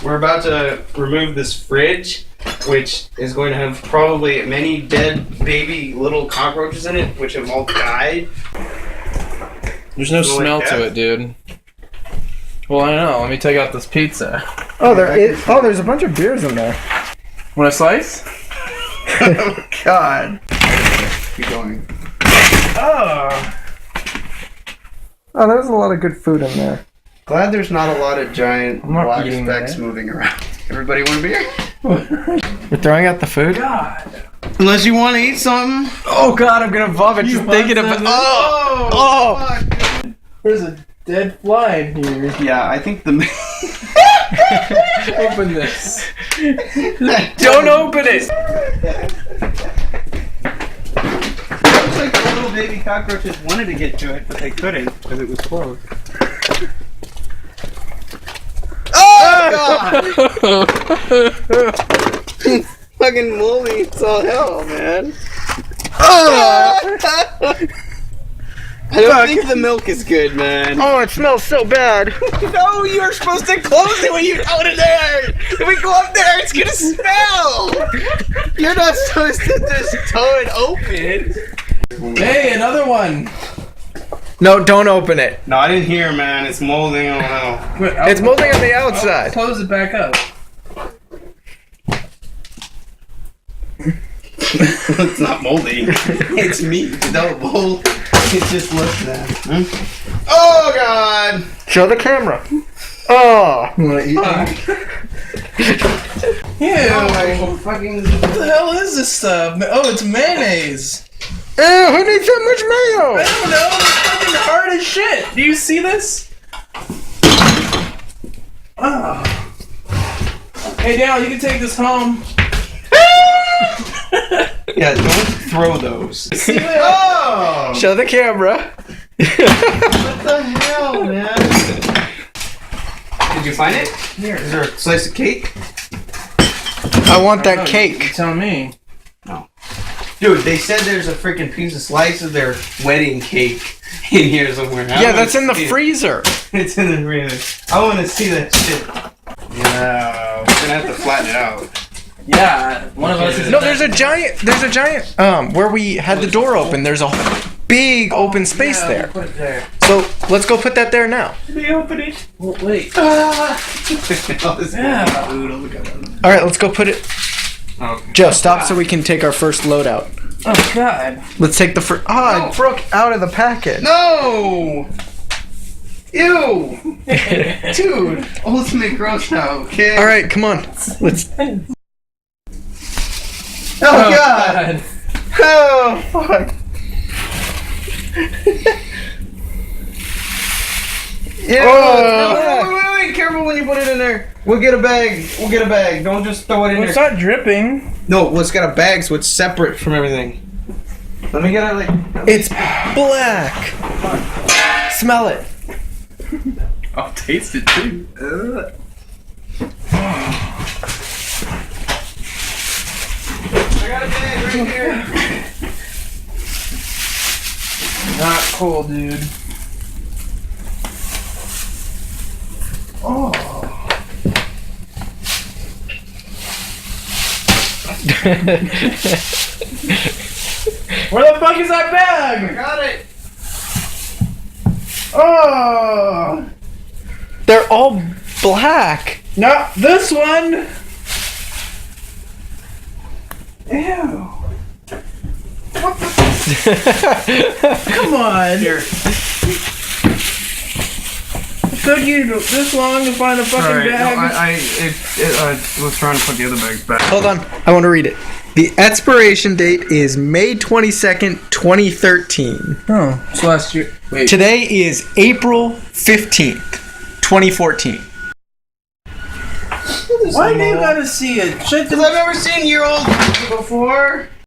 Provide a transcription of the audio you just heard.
we're about to remove this fridge, which is going to have probably many dead baby little cockroaches in it, which have all died. There's no smell to it, dude. Well, I know. Let me take out this pizza. Oh, there's a bunch of beers in there. Want a slice? Oh, God. Keep going. Oh. Oh, there's a lot of good food in there. Glad there's not a lot of giant I'm not black eating specks that. moving around. Everybody want a beer? You're throwing out the food? God. Unless you want to eat something. Oh God, I'm gonna vomit just thinking about. Oh! Fuck. There's a dead fly in here. Yeah, I think the. Open this. Don't open it! Looks like the little baby cockroaches wanted to get to it, but they couldn't because it was closed. Oh God! Fucking moldy, it's all hell, man. I don't think the milk is good, man. Oh, it smells so bad. No, you're supposed to close it when you go in there. If we go up there, it's gonna smell. You're not supposed to just tow it open. Hey, another one. No, don't open it. No, I didn't hear, man. It's molding. I don't know. Wait, It's molding on the I'll outside. close it back up. It's not molding. It's me. Don't mold. It just looks that. Oh God! Show the camera. Oh. You wanna eat? Ew. Oh, fucking. What the hell is this stuff? Oh, it's mayonnaise. Ew, who needs that much mayo? I don't know. It's fucking hard as shit. Do you see this? Oh. Hey, Dale, you can take this home. Yeah, don't throw those. See you later. Oh! Show the camera. What the hell, man? Did you find it? Here. Is there a slice of cake? I want that You cake. tell me. Dude, they said there's a freaking piece of slice of their wedding cake in here somewhere. Yeah, that's in the freezer. It's in the freezer. I want to see that shit. Yeah, we're gonna have to flatten it out. Yeah, one of us is. No, there's a giant. Where we had the door open. There's a big open space there. Put it there. So let's go put that there now. They open it. Well, wait. All this Yeah. food, look at them. All right, let's go put it. Oh. Joe, stop so we can take our first load out. Oh God. Let's take the first. Oh, it broke out of the packet. No! Ew! Dude, ultimate gross now, okay? All right, come on. Let's. Oh, God! Oh fuck. Yeah. Oh. Wait, careful when you put it in there. We'll get a bag. Don't just throw it in Well, it's there. not dripping. No, well, it's got a bag, so it's separate from everything. Let me get it, like... It's black. Smell it. I'll taste it too. I got a bag right here. Not cool, dude. Oh. Where the fuck is that I bag? got it. Oh. They're all black. Not this one. Ew. What the? Come on. Here. It took you this long to find a fucking bag. I was trying to put the other bags back. Hold on. I want to read it. The expiration date is May 22nd, 2013. Oh, it's last year. Wait. Today is April 15th, 2014. Why do you gotta see it? Shit, Because I've never seen year old before.